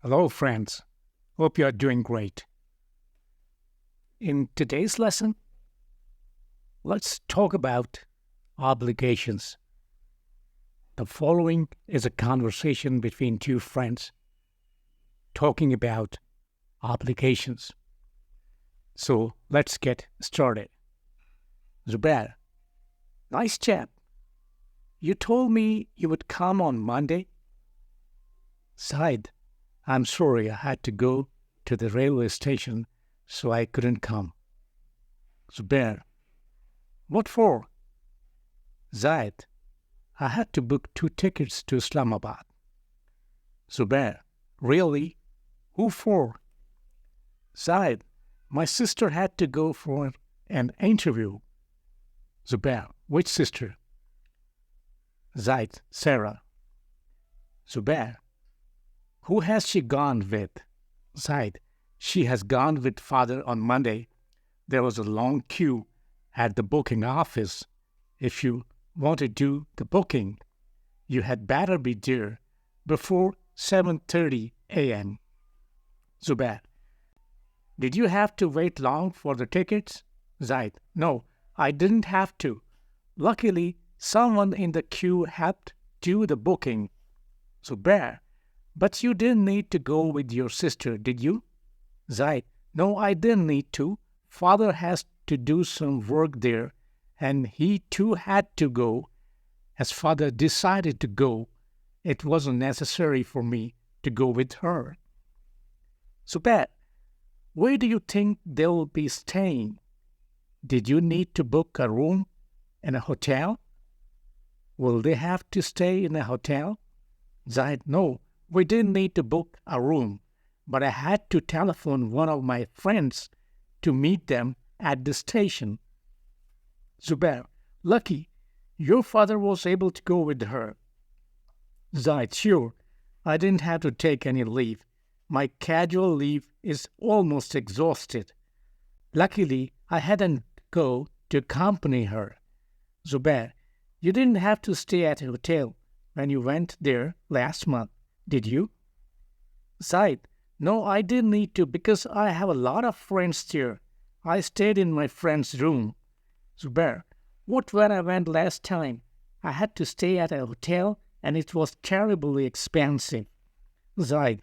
Hello, friends. Hope you are doing great. In today's lesson, let's talk about obligations. The following is a conversation between two friends talking about obligations. So let's get started. Zubair, nice chap. You told me you would come on Monday. Said, I'm sorry I had to go to the railway station, so I couldn't come. Zubair, what for? Zaid, I had to book 2 tickets to Islamabad. Zubair, really? Who for? Zaid, my sister had to go for an interview. Zubair, which sister? Zaid, Sarah. Zubair, who has she gone with? Zaid, she has gone with father on Monday. There was a long queue at the booking office. If you want to do the booking, you had better be there before 7:30 a.m. Zubair, did you have to wait long for the tickets? Zaid, no, I didn't have to. Luckily, someone in the queue helped do the booking. Zubair, but you didn't need to go with your sister, did you? Zaid, no, I didn't need to. Father has to do some work there, and he too had to go. As father decided to go, it wasn't necessary for me to go with her. Zubair, where do you think they'll be staying? Did you need to book a room in a hotel? Will they have to stay in a hotel? Zaid, no, we didn't need to book a room, but I had to telephone one of my friends to meet them at the station. Zubair, lucky, your father was able to go with her. Zaid, sure, I didn't have to take any leave. My casual leave is almost exhausted. Luckily, I hadn't go to accompany her. Zubair, you didn't have to stay at a hotel when you went there last month, did you? Zaid, no, I didn't need to because I have a lot of friends there. I stayed in my friend's room. Zubair, what when I went last time? I had to stay at a hotel and it was terribly expensive. Zaid,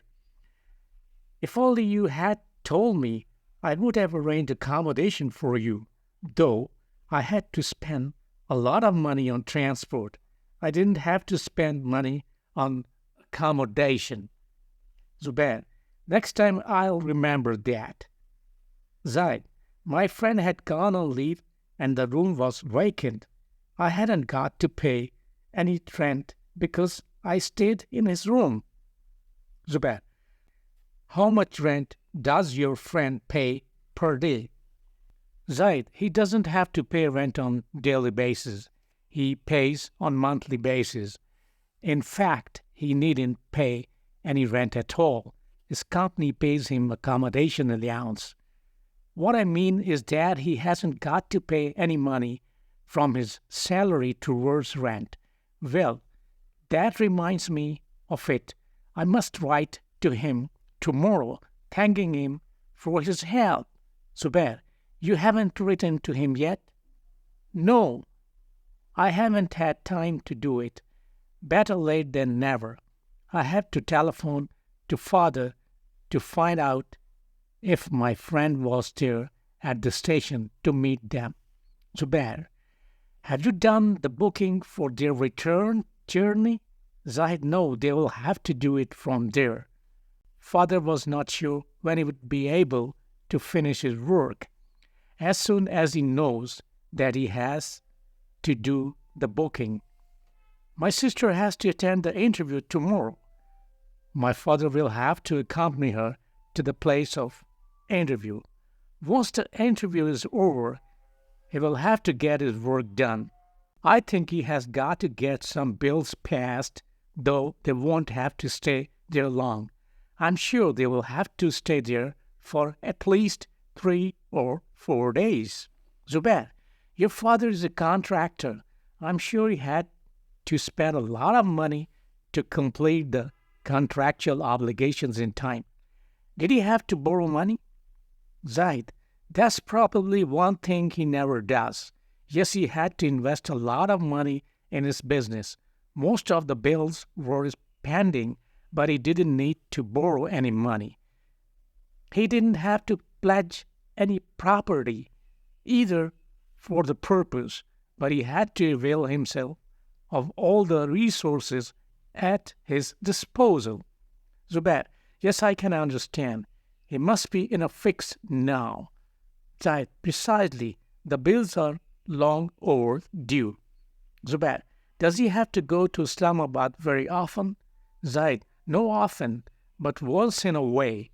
if only you had told me, I would have arranged accommodation for you, though I had to spend a lot of money on transport. I didn't have to spend money on accommodation. Zubair, next time I'll remember that. Zaid, my friend had gone on leave and the room was vacant. I hadn't got to pay any rent because I stayed in his room. Zubair, how much rent does your friend pay per day? Zaid, he doesn't have to pay rent on daily basis. He pays on monthly basis. In fact, he needn't pay any rent at all. His company pays him accommodation allowance. What I mean is that he hasn't got to pay any money from his salary towards rent. Well, that reminds me of it. I must write to him tomorrow, thanking him for his help. Zubair, you haven't written to him yet? No, I haven't had time to do it. Better late than never. I have to telephone to father to find out if my friend was there at the station to meet them. Zubair, have you done the booking for their return journey? Zahid, no, they will have to do it from there. Father was not sure when he would be able to finish his work. As soon as he knows that he has to do the booking. My sister has to attend the interview tomorrow. My father will have to accompany her to the place of interview. Once the interview is over, he will have to get his work done. I think he has got to get some bills passed, though they won't have to stay there long. I'm sure they will have to stay there for at least 3 or 4 days. Zubair, your father is a contractor. I'm sure he had to spend a lot of money to complete the contractual obligations in time. Did he have to borrow money? Zaid, that's probably one thing he never does. Yes, he had to invest a lot of money in his business. Most of the bills were pending, but he didn't need to borrow any money. He didn't have to pledge any property either for the purpose, but he had to avail himself of all the resources at his disposal. Zubair, yes, I can understand. He must be in a fix now. Zaid, precisely. The bills are long overdue. Zubair, does he have to go to Islamabad very often? Zaid, no often, but once in a way.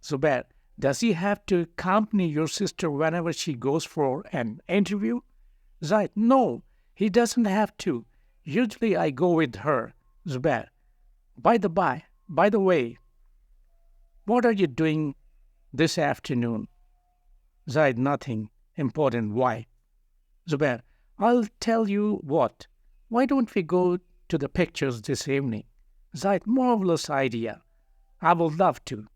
Zubair, does he have to accompany your sister whenever she goes for an interview? Zaid, no, he doesn't have to. Usually I go with her. Zubair, by the way, what are you doing this afternoon? Zaid, nothing important. Why? Zubair, I'll tell you what. Why don't we go to the pictures this evening? Zaid, marvelous idea. I would love to.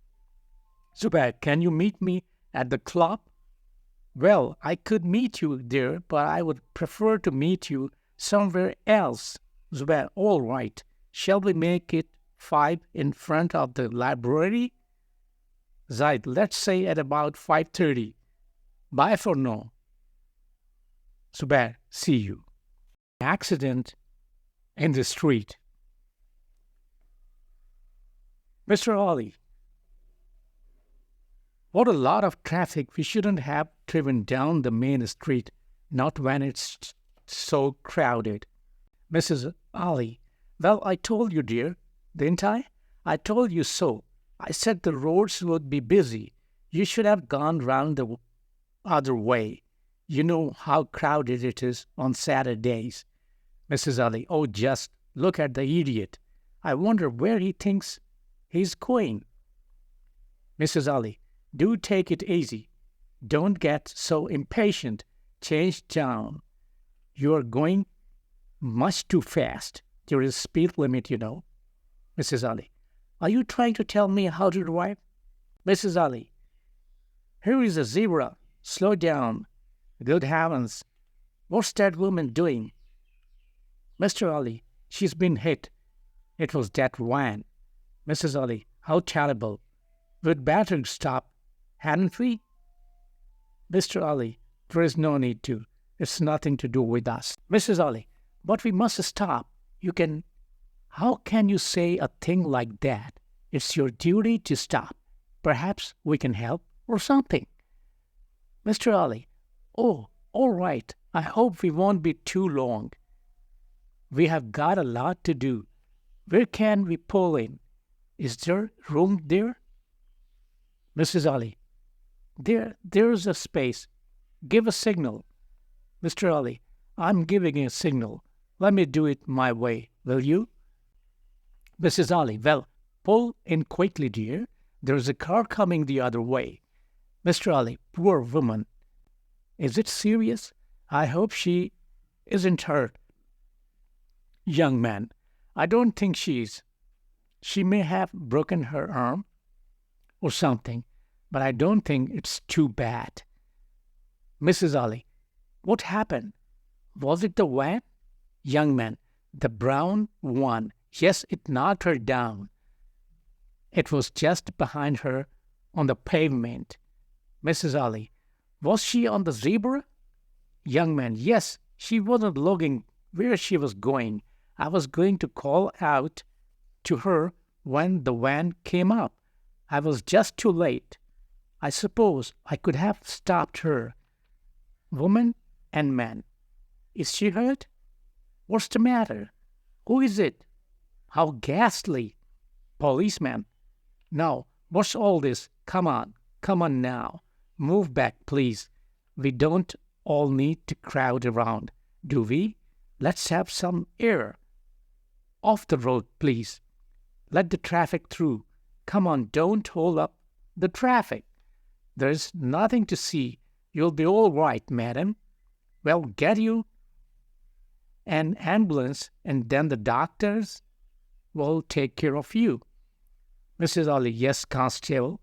Zubair, can you meet me at the club? Well, I could meet you there, but I would prefer to meet you somewhere else. Zubair, all right. Shall we make it 5 in front of the library? Zaid, let's say at about 5:30. Bye for now. Zubair, see you. Accident in the street. Mr. Ali, what a lot of traffic. We shouldn't have driven down the main street, not when it's so crowded. Mrs. Ali, well, I told you, dear, didn't I? I told you so. I said the roads would be busy. You should have gone round the other way. You know how crowded it is on Saturdays. Mrs. Ali, oh, just look at the idiot. I wonder where he thinks he's going. Mrs. Ali, do take it easy. Don't get so impatient. Change down. You are going much too fast. There is a speed limit, you know. Mrs. Ali, are you trying to tell me how to drive? Mrs. Ali, here is a zebra. Slow down. Good heavens. What's that woman doing? Mr. Ali, she's been hit. It was that van. Mrs. Ali, how terrible. We'd better stop, hadn't we? Mr. Ali, there is no need to. It's nothing to do with us. Mrs. Ali, but we must stop. How can you say a thing like that? It's your duty to stop. Perhaps we can help or something. Mr. Ali, oh, all right. I hope we won't be too long. We have got a lot to do. Where can we pull in? Is there room there? Mrs. Ali, there's a space. Give a signal. Mr. Ali, I'm giving a signal. Let me do it my way, will you? Mrs. Ali, well, pull in quickly, dear. There's a car coming the other way. Mr. Ali, poor woman. Is it serious? I hope she isn't hurt. Young man, I don't think she is. She may have broken her arm or something, but I don't think it's too bad. Mrs. Ali, what happened? Was it the van? Young man, the brown one. Yes, it knocked her down. It was just behind her on the pavement. Mrs. Ali, was she on the zebra? Young man, yes, she wasn't looking where she was going. I was going to call out to her when the van came up. I was just too late. I suppose I could have stopped her. Woman and man. Is she hurt? What's the matter? Who is it? How ghastly. Policeman. Now, what's all this? Come on now. Move back, please. We don't all need to crowd around, do we? Let's have some air. Off the road, please. Let the traffic through. Come on, don't hold up the traffic. There's nothing to see. You'll be all right, madam. Well, get you an ambulance and then the doctors. will take care of you. Mrs. Ali, yes, constable.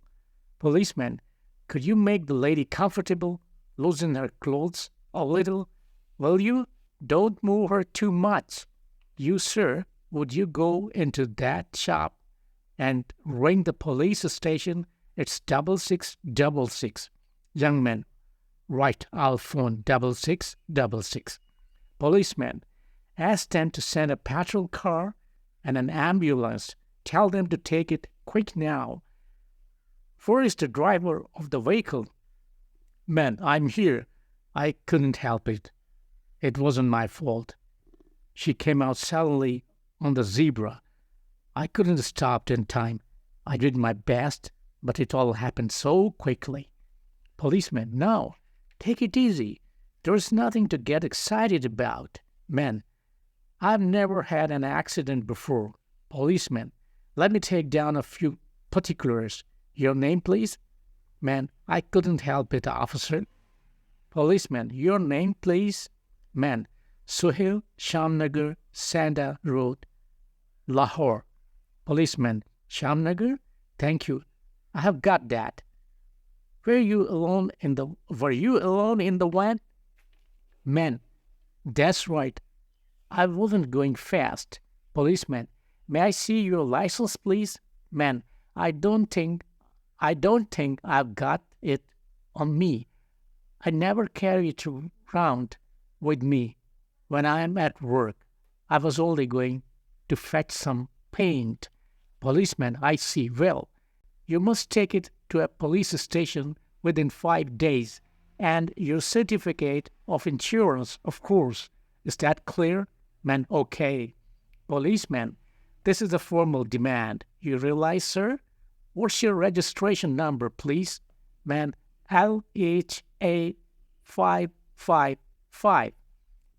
Policeman, could you make the lady comfortable? Loosen her clothes a little, will you? Don't move her too much. You, sir, would you go into that shop and ring the police station? It's 6666. Young man, right, I'll phone 6666. Policeman, ask them to send a patrol car and an ambulance. Tell them to take it quick now. Where is the driver of the vehicle? Man, I'm here. I couldn't help it. It wasn't my fault. She came out suddenly on the zebra. I couldn't stop in time. I did my best, but it all happened so quickly. Policeman, no, take it easy. There's nothing to get excited about. Man, I've never had an accident before. Policeman, let me take down a few particulars. Your name, please? Man, I couldn't help it, officer. Policeman, your name, please? Man, Suhail Shamnagar, Sanda Road, Lahore. Policeman, Shamnagar? Thank you. I have got that. Were you alone in the van? Man, that's right. I wasn't going fast. Policeman, may I see your license, please? Man, I don't think I've got it on me. I never carry it around with me when I am at work. I was only going to fetch some paint. Policeman, I see. Well, you must take it to a police station within 5 days and your certificate of insurance, of course. Is that clear? Man, okay. Policeman, this is a formal demand. You realize, sir? What's your registration number, please? Man, LHA 555.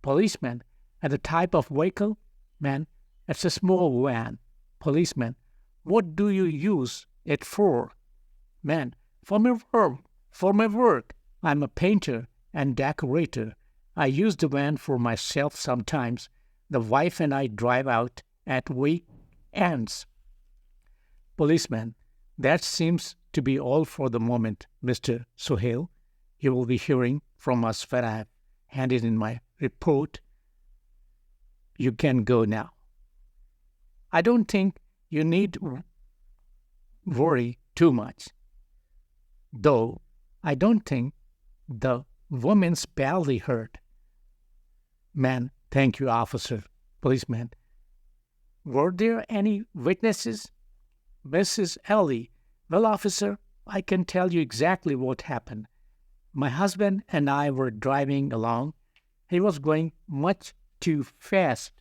Policeman, and the type of vehicle? Man, it's a small van. Policeman, what do you use it for? Man, for my work. I'm a painter and decorator. I use the van for myself sometimes. The wife and I drive out at weekends. Policeman, that seems to be all for the moment, Mr. Suhail. You will be hearing from us when I have handed in my report. You can go now. I don't think you need worry too much. Though I don't think the woman's badly hurt. Man, thank you, officer. Policeman, were there any witnesses? Mrs. Ellie, well, officer, I can tell you exactly what happened. My husband and I were driving along. He was going much too fast